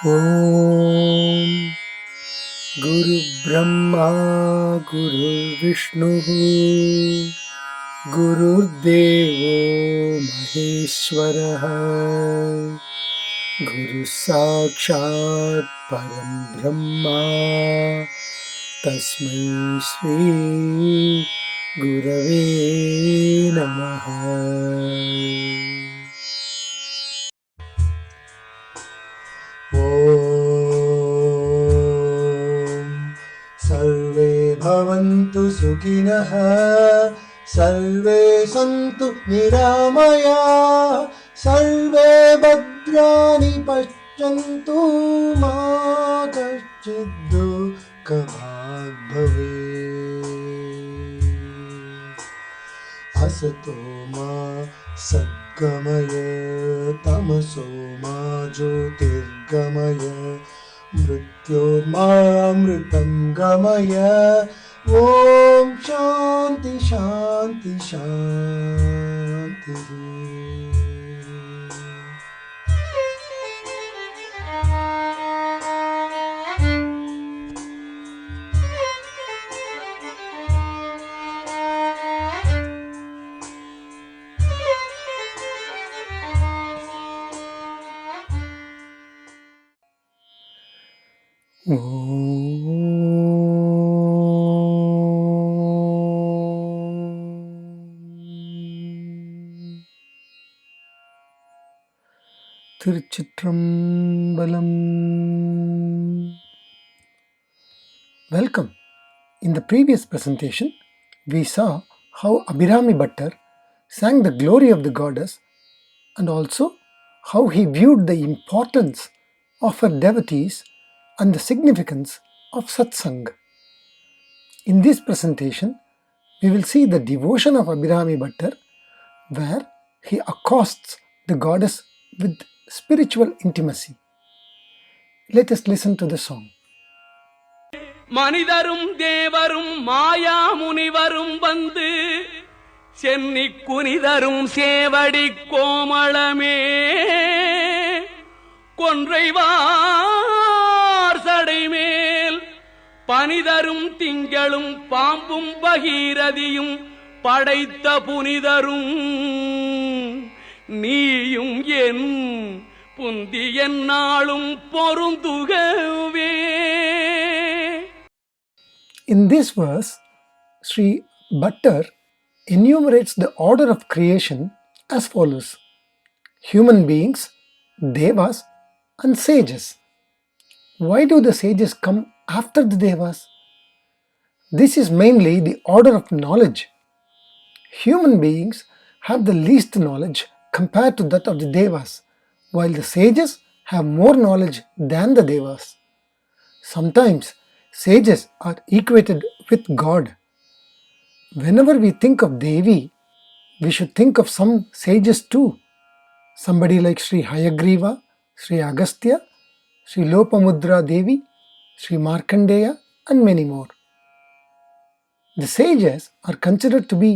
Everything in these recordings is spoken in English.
Om Guru Brahma Guru Vishnu Guru Devo Maheshwara Guru Sakshat Param Brahma Tasmai Shri Gurave Namaha. सर्वे भवन्तु सुखिनः सर्वे सन्तु निरामयाः सर्वे भद्राणि पश्यन्तु मा कश्चित् दुःखभाग् भवेत् असतो मा सद्गमय तमसो मा ज्योतिर्गमय मृत्योर्मामृतं गमय. ॐ शान्ति शान्ति शान्तिः. Tiruchitrambalam. Welcome. In the previous presentation, we saw how Abhiraami Bhattar sang the glory of the goddess and also how he viewed the importance of her devotees and the significance of satsang. In this presentation, we will see the devotion of Abhiraami Bhattar, where he accosts the goddess with spiritual intimacy. Let us listen to the song. மனிதரும் தேவரும் மாயா முனிவரும் வந்து சென்னி குனிதரும் சேவடி கோமளமே கொன்றைவார் சடைமேல் பனிதரும் திங்களும் பாம்பும் பகீரதியும் படைத்த புனிதரும் நீயும் என் புந்தி என்னாலும் பொருந்துகவே. In this verse, Sri Bhattar enumerates the order of creation as follows: human beings, devas, and sages. Why do the sages come after the devas? This is mainly the order of knowledge. Human beings have the least knowledge compared to that of the devas, while the sages have more knowledge than the devas. Sometimes sages are equated with God. Whenever we think of Devi, we should think of some sages too. Somebody like Sri Hayagriva, Sri Agastya, Sri Lopamudra Devi, Sri Markandeya, and many more. The sages are considered to be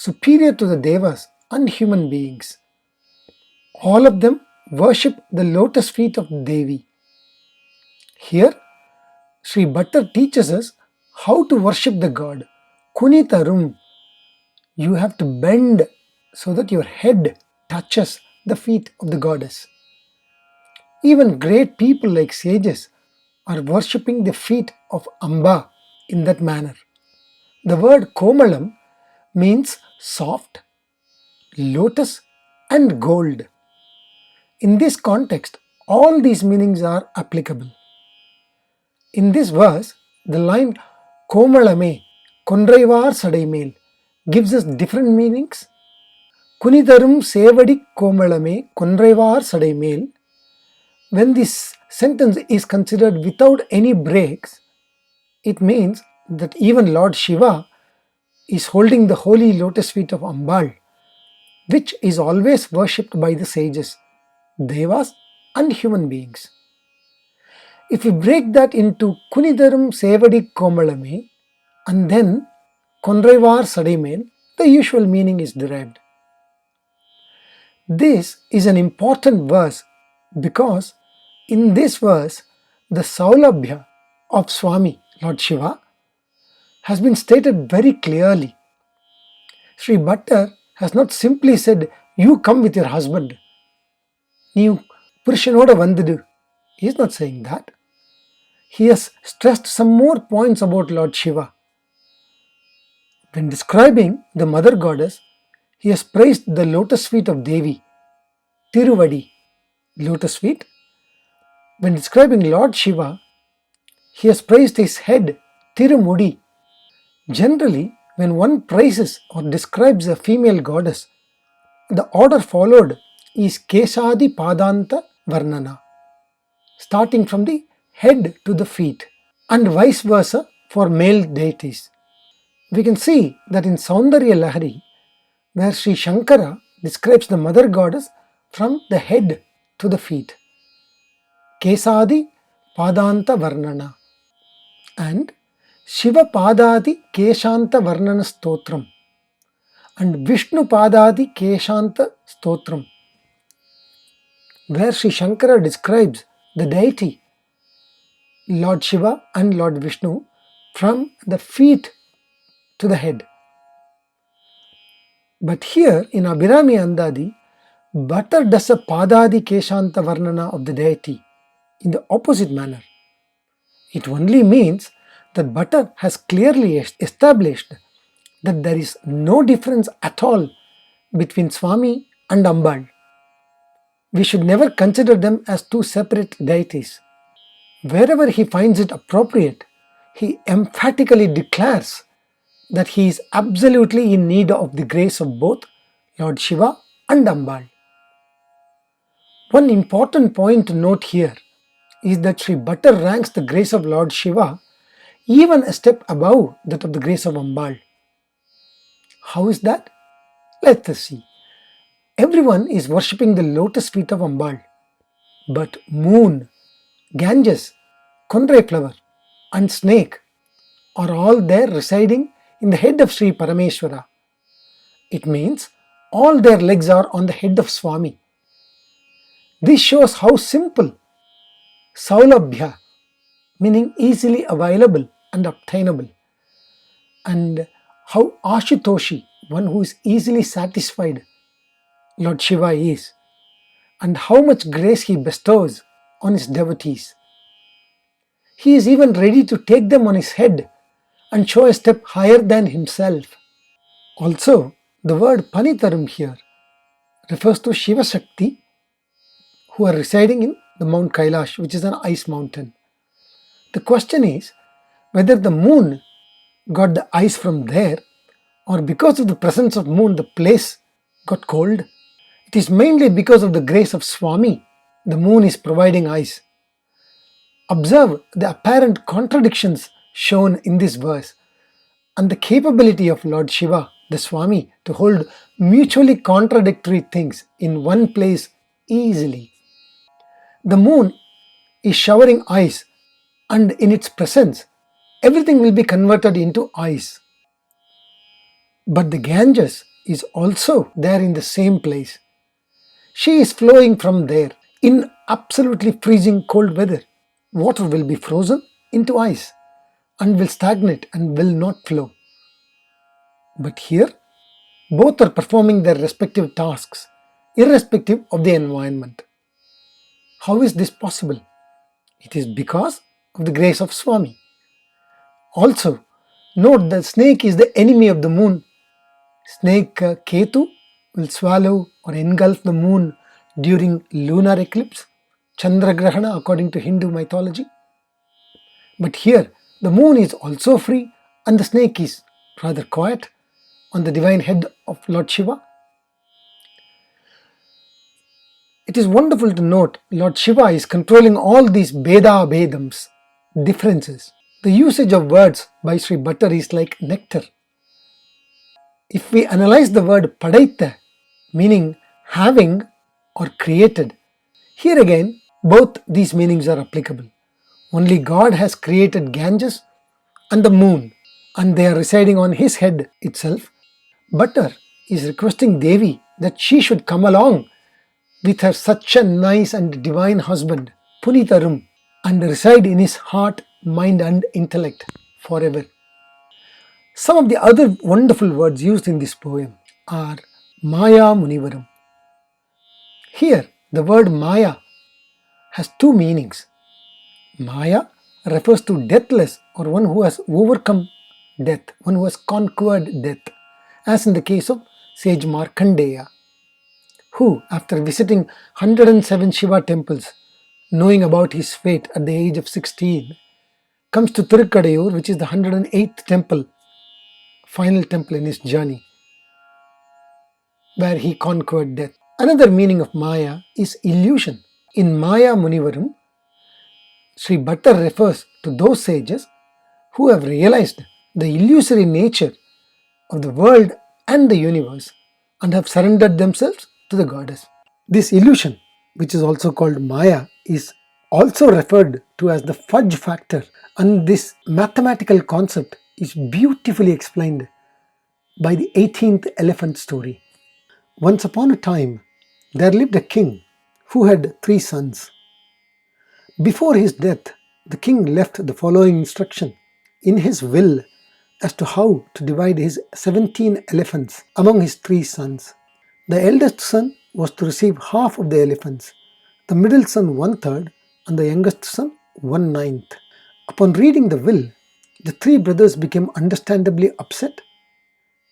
superior to the devas and human beings. All of them worship the lotus feet of Devi. Here, Sri Bhattar teaches us how to worship the god. Kunitarum. You have to bend so that your head touches the feet of the goddess. Even great people like sages are worshipping the feet of Amba in that manner. The word Komalam means soft, lotus, and gold. In this context, all these meanings are applicable. In this verse, the line Komalame, Kondraivar Sadaimel gives us different meanings. Kunitharum Sevadi Komalame, Kondraivar Sadaimel. When this sentence is considered without any breaks, it means that even Lord Shiva is holding the holy lotus feet of Ambal, which is always worshipped by the sages, devas, and human beings. If we break that into Kunitharum Sevadi Komalame and then Kondraivar Sadaimel, the usual meaning is derived. This is an important verse because In this verse, the Saulabhya of Swami, Lord Shiva, has been stated very clearly. Sri Bhattar has not simply said, you come with your husband. You Purshanoda Vandidu. He is not saying that. He has stressed some more points about Lord Shiva. When describing the mother goddess, he has praised the lotus feet of Devi, Tiruvadi, lotus feet. When describing Lord Shiva, he has praised his head, Tirumudi. Generally, when one praises or describes a female goddess, the order followed is Kesadi Padanta Varnana, starting from the head to the feet, and vice versa for male deities. We can see that in Saundarya Lahari, where Sri Shankara describes the mother goddess from the head to the feet, Kesadi Padanta Varnana, and Shiva Padadi Keshanta Varnana Stotram, and Vishnu Padadi Keshanta Stotram, where Sri Shankara describes the deity Lord Shiva and Lord Vishnu from the feet to the head. But here in Abhiraami Andhaadhi, Bhattar does a Padadi Keshanta Varnana of the deity in the opposite manner. It only means that Bhattar has clearly established that there is no difference at all between Swami and Ambal. We should never consider them as two separate deities. Wherever he finds it appropriate, he emphatically declares that he is absolutely in need of the grace of both Lord Shiva and Ambal. One important point to note here is that Sri Bhattar ranks the grace of Lord Shiva even a step above that of the grace of Ambal. How is that? Let us see. Everyone is worshipping the lotus feet of Ambal, but moon, Ganges, Kondrai flower and snake are all there residing in the head of Sri Parameshwara. It means all their legs are on the head of Swami. This shows how simple Saulabhya, meaning easily available and obtainable, and how Ashutoshi, one who is easily satisfied, Lord Shiva is, and how much grace he bestows on his devotees. He is even ready to take them on his head and show a step higher than himself. Also, the word Panitarum here refers to Shiva Shakti who are residing in the Mount Kailash, which is an ice mountain. The question is whether the moon got the ice from there, or because of the presence of moon the place got cold. It is mainly because of the grace of Swami the moon is providing ice. Observe the apparent contradictions shown in this verse and the capability of Lord Shiva, the Swami, to hold mutually contradictory things in one place easily. The moon is showering ice, and in its presence, everything will be converted into ice. But the Ganges is also there in the same place. She is flowing from there in absolutely freezing cold weather. Water will be frozen into ice and will stagnate and will not flow. But here, both are performing their respective tasks, irrespective of the environment. How is this possible? It is because of the grace of Swami. Also, note that snake is the enemy of the moon. Snake Ketu will swallow or engulf the moon during lunar eclipse, Chandragrahana according to Hindu mythology. But here, the moon is also free and the snake is rather quiet on the divine head of Lord Shiva. It is wonderful to note Lord Shiva is controlling all these Beda Bedams, differences. The usage of words by Sri Bhattar is like nectar. If we analyze the word Padaita, meaning having or created, here again both these meanings are applicable. Only God has created Ganges and the moon, and they are residing on his head itself. Bhattar is requesting Devi that she should come along with her such a nice and divine husband. punitharum, and reside in his heart, mind, and intellect forever. Some of the other wonderful words used in this poem are Maya Munivaram. Here, the word Maya has two meanings. Maya refers to deathless, or one who has overcome death, one who has conquered death, as in the case of sage Markandeya, who, after visiting 107 Shiva temples, knowing about his fate at the age of 16, comes to Thirukkadaiyur, which is the 108th temple, final temple in his journey, where he conquered death. Another meaning of Maya is illusion. In Maya Munivaram, Sri Bhattar refers to those sages who have realized the illusory nature of the world and the universe and have surrendered themselves to the goddess. This illusion, which is also called Maya, is also referred to as the fudge factor, and this mathematical concept is beautifully explained by the 18th elephant story. Once upon a time, there lived a king who had 3 sons. Before his death, the king left the following instruction in his will as to how to divide his 17 elephants among his 3 sons. The eldest son was to receive half of the elephants, the middle son 1/3, and the youngest son 1/9. Upon reading the will, the 3 brothers became understandably upset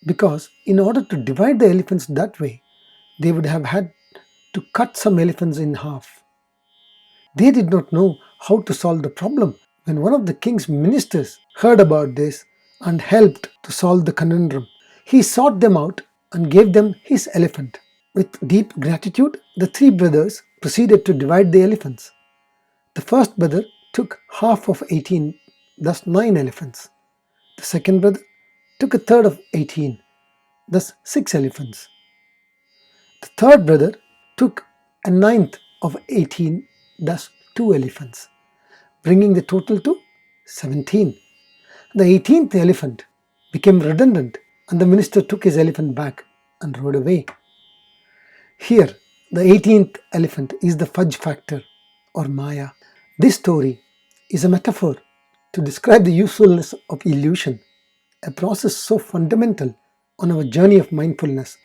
because, in order to divide the elephants that way, they would have had to cut some elephants in half. They did not know how to solve the problem when one of the king's ministers heard about this and helped to solve the conundrum. He sought them out and gave them his elephant. With deep gratitude, the 3 brothers proceeded to divide the elephants. The first brother took half of 18, thus 9 elephants. The second brother took a third of 18, thus 6 elephants. The third brother took a ninth of 18, thus 2 elephants, bringing the total to 17. The 18th elephant became redundant, and the minister took his elephant back and rode away. Here, the 18th elephant is the fudge factor, or Maya. This story is a metaphor to describe the usefulness of illusion, a process so fundamental on our journey of mindfulness.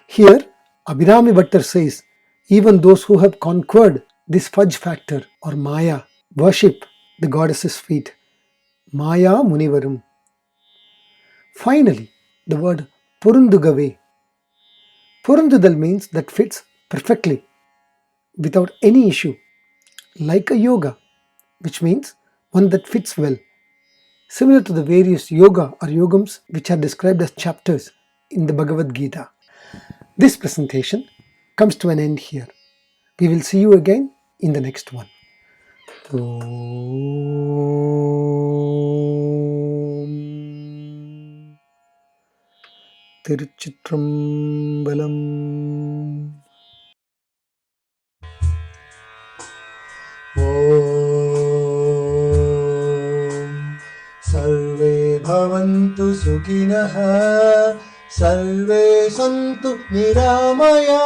Here, Abhiraami Bhattar says, even those who have conquered this fudge factor, or Maya, worship the goddess's feet. Maya Munivaram. Finally, the word Purundugave. Purundudal means that fits perfectly, without any issue, like a yoga, which means one that fits well, similar to the various yoga or yogams which are described as chapters in the Bhagavad Gita. This presentation comes to an end here. We will see you again in the next one. Tiruchitrambalam. सर्वे भवन्तु सुखिनः सर्वे सन्तु निरामया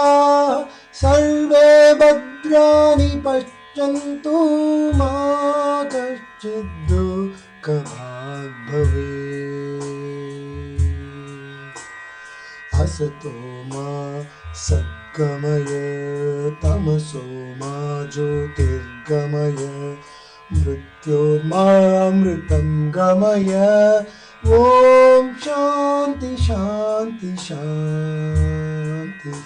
सर्वे भद्राणि पश्यन्तु मा कश्चित् दुःखभाग् भवेत् असतो मा सद्गमय तमसो मा ज्योतिर्गमय मृत्योर्मामृतं गमय ॐ शान्ति शान्ति शान्तिः।